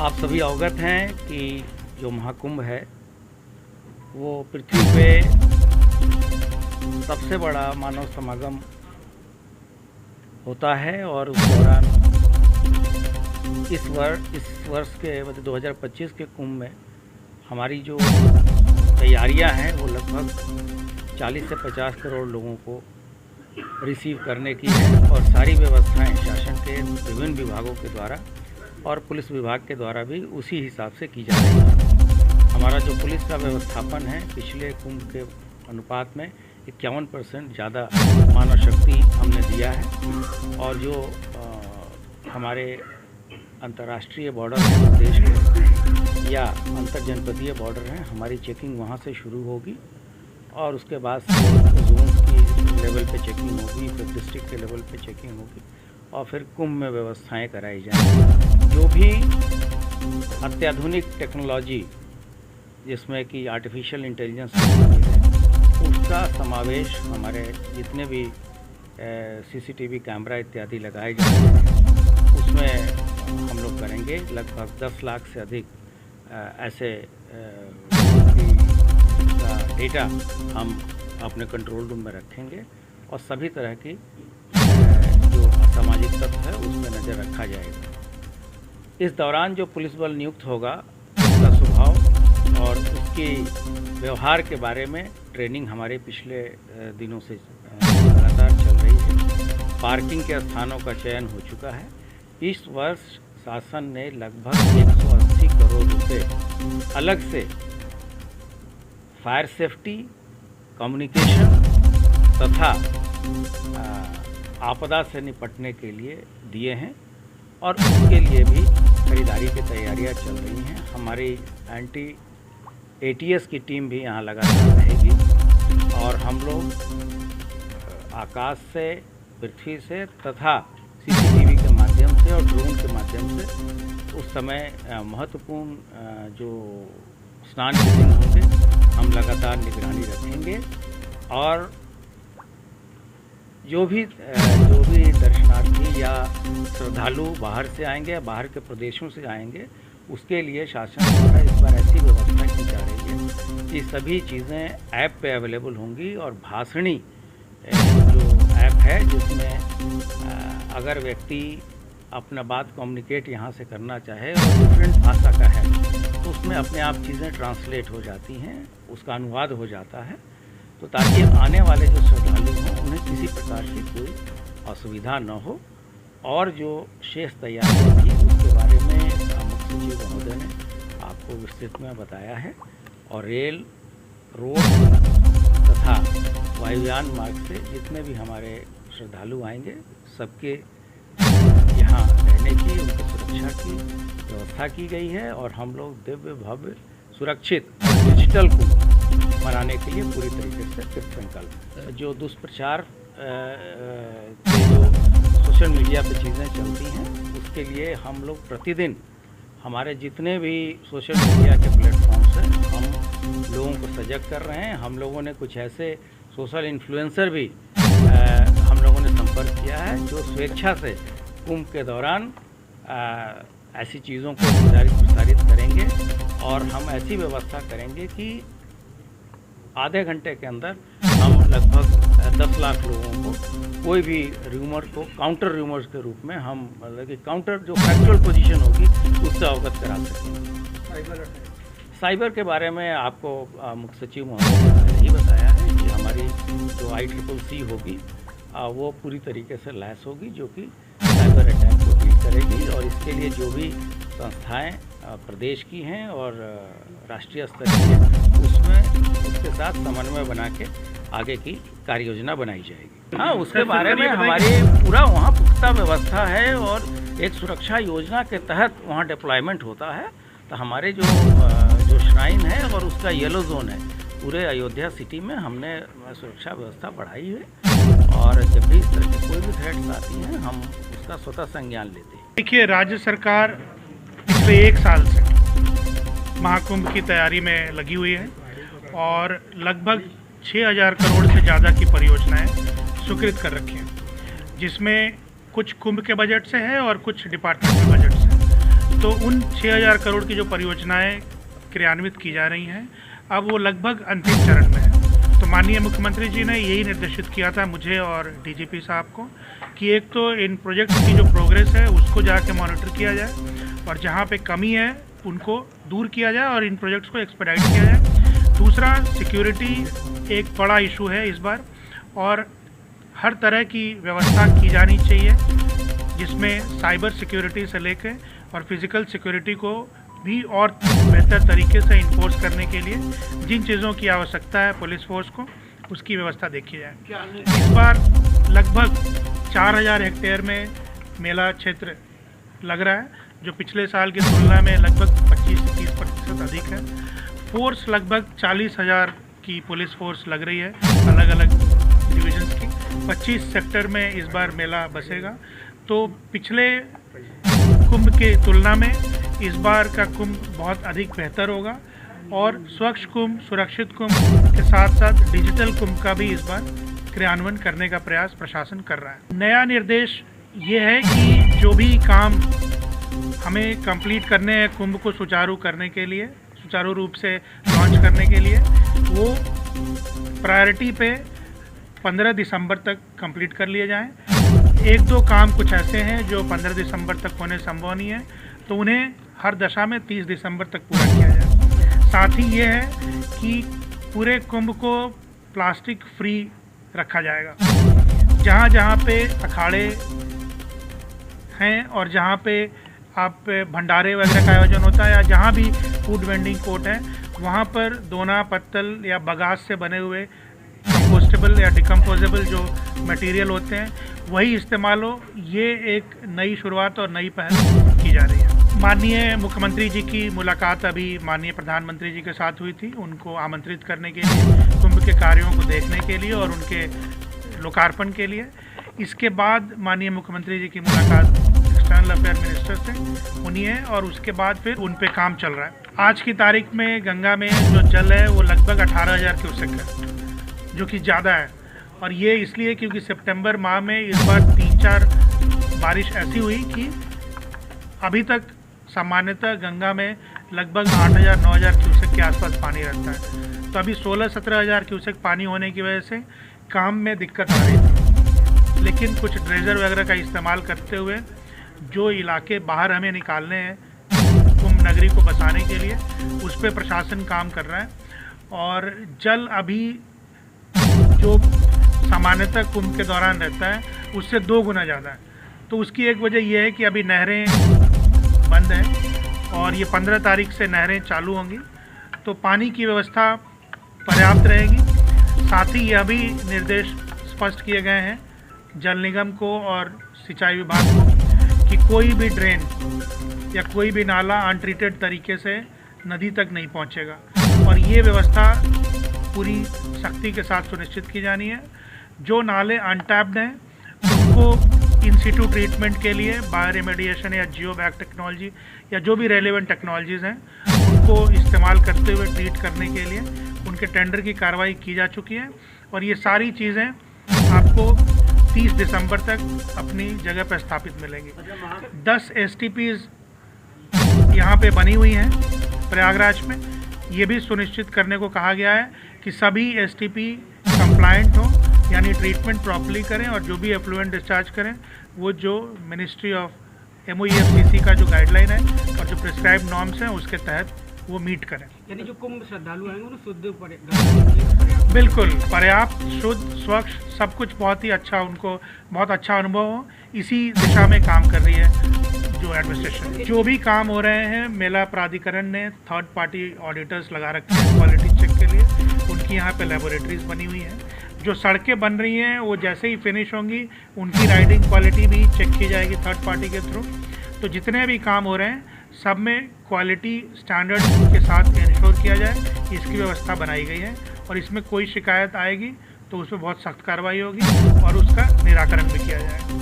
आप सभी अवगत हैं कि जो महाकुंभ है वो पृथ्वी पे सबसे बड़ा मानव समागम होता है और उस दौरान इस वर्ष के मतलब 2025 के कुंभ में हमारी जो तैयारियां हैं वो लगभग 40 से 50 करोड़ लोगों को रिसीव करने की है और सारी व्यवस्थाएं शासन के विभिन्न विभागों के द्वारा और पुलिस विभाग के द्वारा भी उसी हिसाब से की जा रही है। हमारा जो पुलिस का व्यवस्थापन है पिछले कुंभ के अनुपात में 51% ज़्यादा मानव शक्ति हमने दिया है और जो हमारे अंतर्राष्ट्रीय बॉर्डर हैं देश के या अंतर्जनपदीय बॉर्डर हैं, हमारी चेकिंग वहाँ से शुरू होगी और उसके बाद जोन की लेवल पे चेकिंग होगी, फिर डिस्ट्रिक्ट के लेवल पे चेकिंग होगी और फिर कुंभ में व्यवस्थाएं कराई जाएंगी। जो भी अत्याधुनिक टेक्नोलॉजी जिसमें कि आर्टिफिशियल इंटेलिजेंस उसका समावेश हमारे जितने भी सीसीटीवी कैमरा इत्यादि लगाए जाते हैं उसमें हम लोग करेंगे। लगभग 10 लाख से अधिक ऐसे का डेटा हम अपने कंट्रोल रूम में रखेंगे और सभी तरह की जो सामाजिक तत्व है उसमें नज़र रखा जाएगा। इस दौरान जो पुलिस बल नियुक्त होगा उसका स्वभाव और उसके व्यवहार के बारे में ट्रेनिंग हमारे पिछले दिनों से लगातार चल रही है। पार्किंग के स्थानों का चयन हो चुका है। इस वर्ष शासन ने लगभग 180 करोड़ रुपए अलग से फायर सेफ्टी, कम्युनिकेशन तथा आपदा से निपटने के लिए दिए हैं और उसके लिए भी खरीदारी की तैयारियां चल रही हैं। हमारी एंटी ATS की टीम भी यहाँ लगातार रहेगी और हम लोग आकाश से, पृथ्वी से तथा CCTV के माध्यम से और ड्रोन के माध्यम से उस समय महत्वपूर्ण जो स्नान के दिन होंगे हम लगातार निगरानी रखेंगे और जो भी दर्शनार्थी या श्रद्धालु बाहर से आएंगे या बाहर के प्रदेशों से आएंगे उसके लिए शासन द्वारा इस बार ऐसी व्यवस्था की जा रही है कि सभी चीज़ें ऐप पे अवेलेबल होंगी और भाषणी जो ऐप है जिसमें अगर व्यक्ति अपना बात कम्युनिकेट यहाँ से करना चाहे और डिफरेंट भाषा का है तो उसमें अपने आप चीज़ें ट्रांसलेट हो जाती हैं, उसका अनुवाद हो जाता है तो ताकि आने वाले जो श्रद्धालु हों उन्हें किसी प्रकार की कोई असुविधा न हो। और जो शेष तैयारियाँ थी उसके बारे में मुख्य सचिव महोदय ने आपको विस्तृत में बताया है और रेल, रोड तथा वायुयान मार्ग से जितने भी हमारे श्रद्धालु आएंगे सबके यहाँ रहने की, उनकी सुरक्षा की व्यवस्था की गई है और हम लोग दिव्य भव्य सुरक्षित डिजिटल को मनाने के लिए पूरी तरीके से कृत संकल्प। जो दुष्प्रचार जो सोशल मीडिया पे चीज़ें चलती हैं उसके लिए हम लोग प्रतिदिन हमारे जितने भी सोशल मीडिया के प्लेटफॉर्म्स हैं हम लोगों को सजग कर रहे हैं। हम लोगों ने कुछ ऐसे सोशल इन्फ्लुएंसर भी हम लोगों ने संपर्क किया है जो स्वेच्छा से कुंभ के दौरान ऐसी चीज़ों को प्रसारित करेंगे और हम ऐसी व्यवस्था करेंगे कि आधे घंटे के अंदर हम लगभग 10 लाख लोगों को कोई भी र्यूमर को काउंटर र्यूमर्स के रूप में हम मतलब कि काउंटर जो फैक्चुअल पोजीशन होगी उससे अवगत करा सकेंगे। साइबर के बारे में आपको मुख्य सचिव महोदय ने पहले ही बताया है कि हमारी जो ICCC होगी वो पूरी तरीके से लैस होगी जो कि साइबर अटैक को डील करेगी और इसके लिए जो भी संस्थाएं प्रदेश की हैं और राष्ट्रीय स्तर की हैं उसमें उसके साथ समन्वय बना के आगे की कार्य योजना बनाई जाएगी। हाँ, उसके बारे में हमारी पूरा वहाँ पुख्ता व्यवस्था है और एक सुरक्षा योजना के तहत वहाँ डिप्लॉयमेंट होता है। तो हमारे जो श्राइन है और उसका येलो जोन है पूरे अयोध्या सिटी में हमने सुरक्षा व्यवस्था बढ़ाई है और जब भी इस तरह की कोई भी थ्रेट्स आती हैं हम उसका स्वतः संज्ञान लेते हैं। देखिए, राज्य सरकार पिछले 1 साल से महाकुंभ की तैयारी में लगी हुई है और लगभग 6000 करोड़ से ज़्यादा की परियोजनाएं स्वीकृत कर रखी हैं जिसमें कुछ कुंभ के बजट से है और कुछ डिपार्टमेंट के बजट से। तो उन 6,000 करोड़ की जो परियोजनाएं क्रियान्वित की जा रही हैं, अब वो लगभग अंतिम चरण में है। तो माननीय मुख्यमंत्री जी ने यही निर्देशित किया था मुझे और डीजीपी साहब को कि एक तो इन प्रोजेक्ट्स की जो प्रोग्रेस है उसको जाके मॉनिटर किया जाए और जहाँ पे कमी है उनको दूर किया जाए और इन प्रोजेक्ट्स को एक्सपेडाइट किया जाए। दूसरा, सिक्योरिटी एक बड़ा इशू है इस बार और हर तरह की व्यवस्था की जानी चाहिए, जिसमें साइबर सिक्योरिटी से लेकर और फिज़िकल सिक्योरिटी को भी और बेहतर तरीके से इन्फोर्स करने के लिए जिन चीज़ों की आवश्यकता है पुलिस फोर्स को, उसकी व्यवस्था देखी जाए। इस बार लगभग 4,000 हेक्टेयर में मेला क्षेत्र लग रहा है, जो पिछले साल की तुलना में लगभग 25 से 30% अधिक है। फोर्स लगभग 40,000 की पुलिस फोर्स लग रही है अलग अलग डिविजन्स की। 25 सेक्टर में इस बार मेला बसेगा। तो पिछले कुंभ के तुलना में इस बार का कुंभ बहुत अधिक बेहतर होगा और स्वच्छ कुंभ, सुरक्षित कुंभ के साथ साथ डिजिटल कुंभ का भी इस बार क्रियान्वयन करने का प्रयास प्रशासन कर रहा है। नया निर्देश ये है कि जो भी काम हमें कंप्लीट करने हैं कुंभ को सुचारू करने के लिए, सुचारू रूप से लॉन्च करने के लिए, वो प्रायोरिटी पे 15 दिसंबर तक कंप्लीट कर लिए जाएं। एक दो काम कुछ ऐसे हैं जो 15 दिसंबर तक होने संभव नहीं है, तो उन्हें हर दशा में 30 दिसंबर तक पूरा किया जाए। साथ ही ये है कि पूरे कुंभ को प्लास्टिक फ्री रखा जाएगा। जहाँ जहाँ पे अखाड़े हैं और जहाँ पे आप भंडारे वगैरह का आयोजन होता है या जहाँ भी फूड वेंडिंग कोर्ट है, वहाँ पर दोना, पत्तल या बगास से बने हुए कंपोस्टेबल या डिकम्पोजेबल जो मटेरियल होते हैं वही इस्तेमाल हो। ये एक नई शुरुआत और नई पहल की जा रही है। माननीय मुख्यमंत्री जी की मुलाकात अभी माननीय प्रधानमंत्री जी के साथ हुई थी, उनको आमंत्रित करने के लिए, कुंभ के कार्यों को देखने के लिए और उनके लोकार्पण के लिए। इसके बाद माननीय मुख्यमंत्री जी की मुलाकात एक्सटर्नल अफेयर मिनिस्टर से हुई है और उसके बाद फिर उन पे काम चल रहा है। आज की तारीख में गंगा में जो जल है वो लगभग 18,000 क्यूसेक है, जो कि ज़्यादा है। और ये इसलिए क्योंकि सितंबर माह में इस बार 3-4 बारिश ऐसी हुई कि अभी तक सामान्यतः गंगा में लगभग 8,000-9,000 क्यूसेक के आसपास पानी रहता है। तो अभी 16-17,000 क्यूसेक पानी होने की वजह से काम में दिक्कत आ रही थी, लेकिन कुछ ड्रेजर वगैरह का इस्तेमाल करते हुए जो इलाके बाहर हमें निकालने हैं कुंभ नगरी को बसाने के लिए, उस पर प्रशासन काम कर रहा है। और जल अभी जो सामान्यतः कुंभ के दौरान रहता है उससे 2 गुना ज़्यादा है। तो उसकी एक वजह यह है कि अभी नहरें बंद हैं और ये 15 तारीख से नहरें चालू होंगी, तो पानी की व्यवस्था पर्याप्त रहेगी। साथ ही यह भी निर्देश स्पष्ट किए गए हैं जल निगम को और सिंचाई विभाग को कि कोई भी ड्रेन या कोई भी नाला अनट्रीटेड तरीके से नदी तक नहीं पहुंचेगा और ये व्यवस्था पूरी सख्ती के साथ सुनिश्चित की जानी है। जो नाले अनटैप्ड हैं उनको इन सिटू ट्रीटमेंट के लिए बायो रेमेडिएशन या जियो बैग टेक्नोलॉजी या जो भी रेलेवेंट टेक्नोलॉजीज़ हैं उनको इस्तेमाल करते हुए ट्रीट करने के लिए उनके टेंडर की कार्रवाई की जा चुकी है। और ये सारी चीज़ें आपको 30 दिसंबर तक अपनी जगह पर स्थापित मिलेंगी। 10 STPs यहाँ पे बनी हुई हैं प्रयागराज में। ये भी सुनिश्चित करने को कहा गया है कि सभी STP कंप्लायंट हो, यानी ट्रीटमेंट प्रॉपर्ली करें और जो भी एफ्लुएंट डिस्चार्ज करें वो जो मिनिस्ट्री ऑफ MoEFCC का जो गाइडलाइन है और जो प्रिस्क्राइब नॉर्म्स हैं उसके तहत वो मीट करें। यानी जो कुंभ श्रद्धालु आएंगे उन्हें शुद्ध बिल्कुल पर्याप्त, शुद्ध, स्वच्छ, सब कुछ बहुत ही अच्छा, उनको बहुत अच्छा अनुभव हो, इसी दिशा में काम कर रही है जो एडमिनिस्ट्रेशन। जो भी काम हो रहे हैं मेला प्राधिकरण ने थर्ड पार्टी ऑडिटर्स लगा रखे हैं क्वालिटी चेक के लिए। उनकी यहाँ पे लेबोरेटरीज बनी हुई हैं। जो सड़कें बन रही हैं वो जैसे ही फिनिश होंगी उनकी राइडिंग क्वालिटी भी चेक की जाएगी थर्ड पार्टी के थ्रू। तो जितने भी काम हो रहे हैं सब में क्वालिटी स्टैंडर्ड के साथ इंश्योर किया जाए, इसकी व्यवस्था बनाई गई है। और इसमें कोई शिकायत आएगी तो उस पर बहुत सख्त कार्रवाई होगी और उसका निराकरण भी किया जाएगा।